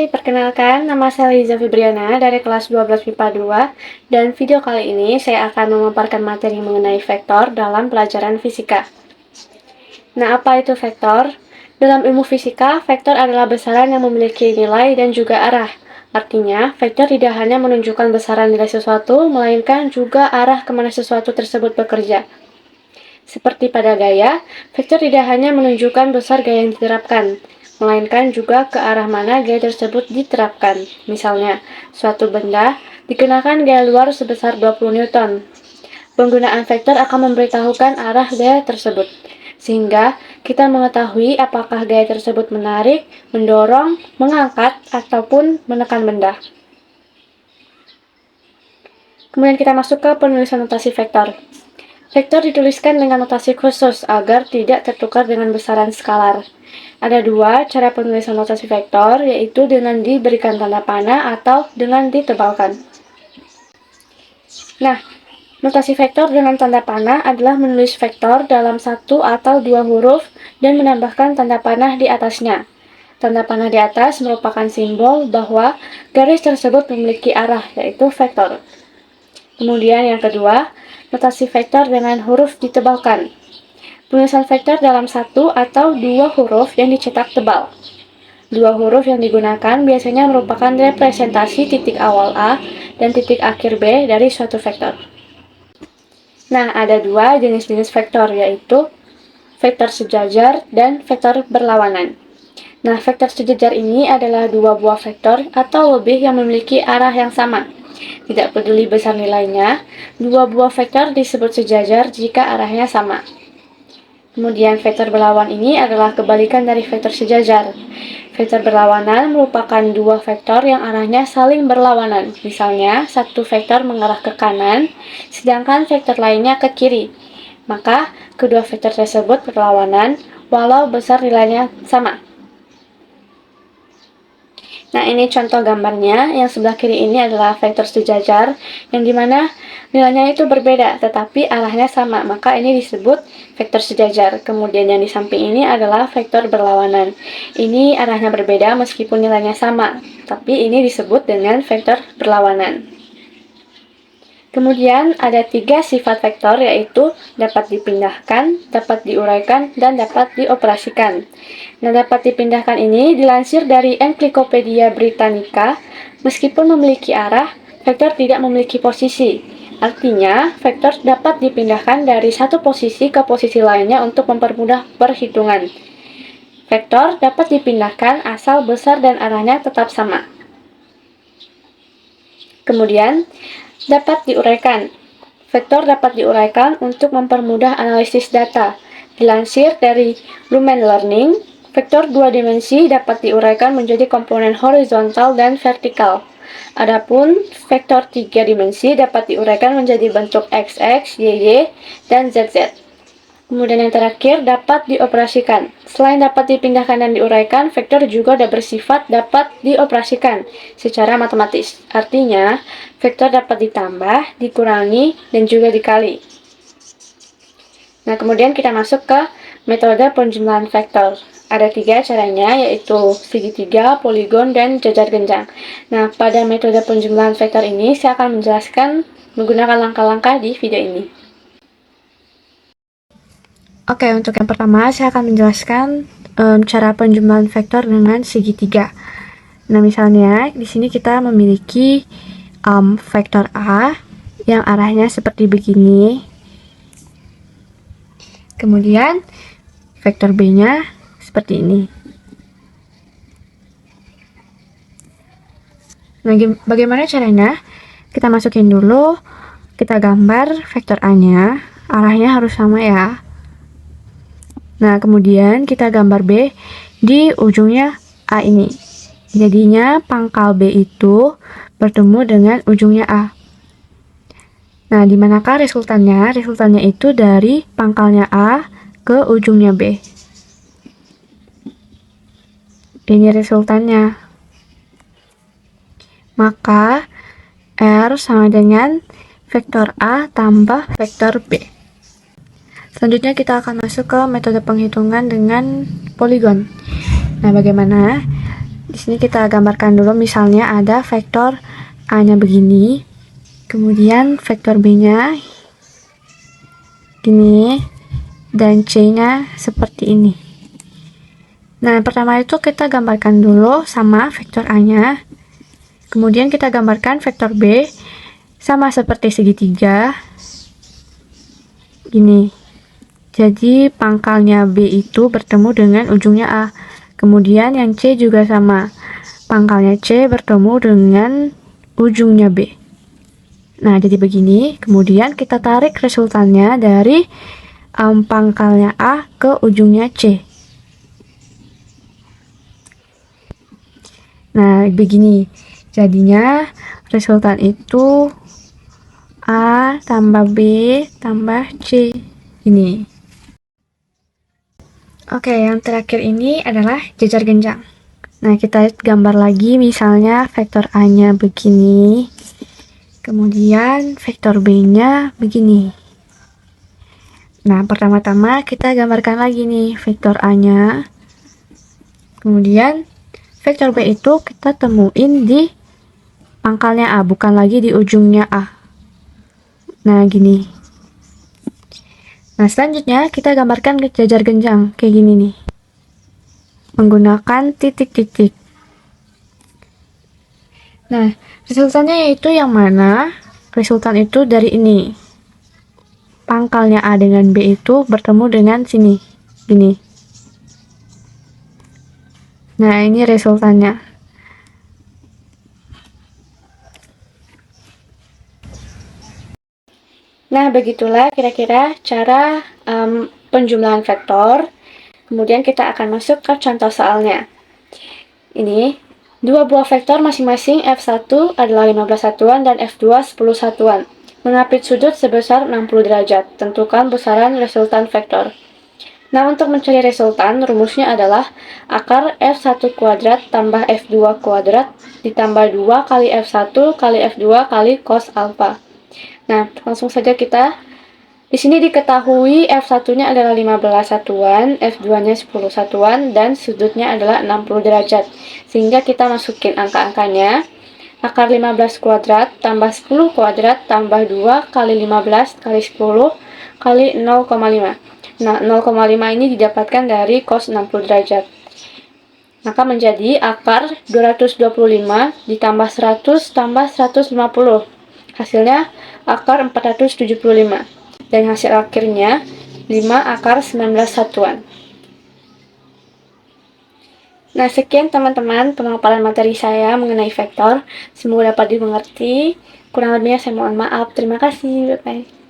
Perkenalkan, nama saya Liza Fibriana dari kelas 12 MIPA 2, dan video kali ini saya akan memaparkan materi mengenai vektor dalam pelajaran fisika. Nah, apa itu vektor? Dalam ilmu fisika, vektor adalah besaran yang memiliki nilai dan juga arah. Artinya, vektor tidak hanya menunjukkan besaran nilai sesuatu, melainkan juga arah kemana sesuatu tersebut bekerja. Seperti pada gaya, vektor tidak hanya menunjukkan besar gaya yang diterapkan, melainkan juga ke arah mana gaya tersebut diterapkan. Misalnya, suatu benda dikenakan gaya luar sebesar 20 Newton. Penggunaan vektor akan memberitahukan arah gaya tersebut, sehingga kita mengetahui apakah gaya tersebut menarik, mendorong, mengangkat, ataupun menekan benda. Kemudian kita masuk ke penulisan notasi vektor. Vektor dituliskan dengan notasi khusus agar tidak tertukar dengan besaran skalar. Ada dua cara penulisan notasi vektor, yaitu dengan diberikan tanda panah atau dengan ditebalkan. Nah, notasi vektor dengan tanda panah adalah menulis vektor dalam satu atau dua huruf dan menambahkan tanda panah di atasnya. Tanda panah di atas merupakan simbol bahwa garis tersebut memiliki arah, yaitu vektor. Kemudian yang kedua, notasi vektor dengan huruf ditebalkan. Penulisan vektor dalam satu atau dua huruf yang dicetak tebal. Dua huruf yang digunakan biasanya merupakan representasi titik awal A dan titik akhir B dari suatu vektor. Nah, ada dua jenis-jenis vektor, yaitu vektor sejajar dan vektor berlawanan. Nah, vektor sejajar ini adalah dua buah vektor atau lebih yang memiliki arah yang sama. Tidak peduli besar nilainya, dua buah vektor disebut sejajar jika arahnya sama. Kemudian vektor berlawan ini adalah kebalikan dari vektor sejajar. Vektor berlawanan merupakan dua vektor yang arahnya saling berlawanan. Misalnya, satu vektor mengarah ke kanan, sedangkan vektor lainnya ke kiri. Maka, kedua vektor tersebut berlawanan walau besar nilainya sama. Nah, ini contoh gambarnya. Yang sebelah kiri ini adalah vektor sejajar, yang dimana nilainya itu berbeda, tetapi arahnya sama. Maka ini disebut vektor sejajar. Kemudian yang di samping ini adalah vektor berlawanan. Ini arahnya berbeda meskipun nilainya sama, tapi ini disebut dengan vektor berlawanan. Kemudian ada tiga sifat vektor, yaitu dapat dipindahkan, dapat diuraikan, dan dapat dioperasikan. Nah, dapat dipindahkan ini dilansir dari Encyclopedia Britannica. Meskipun memiliki arah, vektor tidak memiliki posisi. Artinya, vektor dapat dipindahkan dari satu posisi ke posisi lainnya untuk mempermudah perhitungan. Vektor dapat dipindahkan asal besar dan arahnya tetap sama. Kemudian, dapat diuraikan. Vektor dapat diuraikan untuk mempermudah analisis data. Dilansir dari Lumen Learning, vektor dua dimensi dapat diuraikan menjadi komponen horizontal dan vertikal. Adapun vektor tiga dimensi dapat diuraikan menjadi bentuk XX, YY, dan ZZ. Kemudian yang terakhir, dapat dioperasikan. Selain dapat dipindahkan dan diuraikan, vektor juga bersifat dapat dioperasikan secara matematis. Artinya, vektor dapat ditambah, dikurangi, dan juga dikali. Nah, kemudian kita masuk ke metode penjumlahan vektor. Ada tiga caranya, yaitu segitiga, poligon, dan jajar genjang. Nah, pada metode penjumlahan vektor ini, saya akan menjelaskan menggunakan langkah-langkah di video ini. Oke, untuk yang pertama saya akan menjelaskan cara penjumlahan vektor dengan segitiga. Nah, misalnya di sini kita memiliki vektor A yang arahnya seperti begini. Kemudian vektor B-nya seperti ini. Nah, bagaimana caranya? Kita masukin dulu, kita gambar vektor A-nya, arahnya harus sama ya. Nah, kemudian kita gambar B di ujungnya A ini. Jadinya pangkal B itu bertemu dengan ujungnya A. Nah, di manakah resultannya? Resultannya itu dari pangkalnya A ke ujungnya B. Ini resultannya. Maka R sama dengan vektor A tambah vektor B. Selanjutnya kita akan masuk ke metode penghitungan dengan poligon. Nah, bagaimana? Di sini kita gambarkan dulu, misalnya ada vektor A-nya begini, kemudian vektor B-nya gini, dan C-nya seperti ini. Nah, yang pertama itu kita gambarkan dulu sama vektor A-nya, kemudian kita gambarkan vektor B sama seperti segitiga, gini. Jadi pangkalnya B itu bertemu dengan ujungnya A. Kemudian yang C juga sama. Pangkalnya C bertemu dengan ujungnya B. Nah, jadi begini. Kemudian kita tarik resultannya dari pangkalnya A ke ujungnya C. Nah, begini. Jadinya resultan itu A tambah B tambah C. Ini. Oke, yang terakhir ini adalah jajar genjang. Nah, kita gambar lagi, misalnya vektor A-nya begini, kemudian vektor B-nya begini. Nah, pertama-tama kita gambarkan lagi nih vektor A-nya, kemudian vektor B itu kita temuin di pangkalnya A, bukan lagi di ujungnya A. Nah, gini. Nah, selanjutnya kita gambarkan jajar genjang kayak gini nih, menggunakan titik-titik. Nah, resultannya yaitu yang mana? Resultan itu dari ini. Pangkalnya A dengan B itu bertemu dengan sini, gini. Nah, ini resultannya. Nah, begitulah kira-kira cara penjumlahan vektor. Kemudian kita akan masuk ke contoh soalnya. Ini, dua buah vektor masing-masing F1 adalah 15 satuan dan F2 10 satuan. Mengapit sudut sebesar 60 derajat. Tentukan besaran resultan vektor. Nah, untuk mencari resultan, rumusnya adalah akar F1 kuadrat tambah F2 kuadrat ditambah 2 kali F1 kali F2 kali cos alfa. Nah, langsung saja kita. Di sini diketahui F1-nya adalah 15 satuan, F2-nya 10 satuan, dan sudutnya adalah 60 derajat. Sehingga kita masukin angka-angkanya. Akar 15 kuadrat tambah 10 kuadrat tambah 2 kali 15 kali 10 kali 0,5. Nah, 0,5 ini didapatkan dari cos 60 derajat. Maka menjadi akar 225 ditambah 100 tambah 150. Hasilnya akar 475. Dan hasil akhirnya 5 akar 19 satuan. Nah, sekian teman-teman pemaparan materi saya mengenai vektor. Semoga dapat dimengerti. Kurang lebihnya saya mohon maaf. Terima kasih. Bye-bye.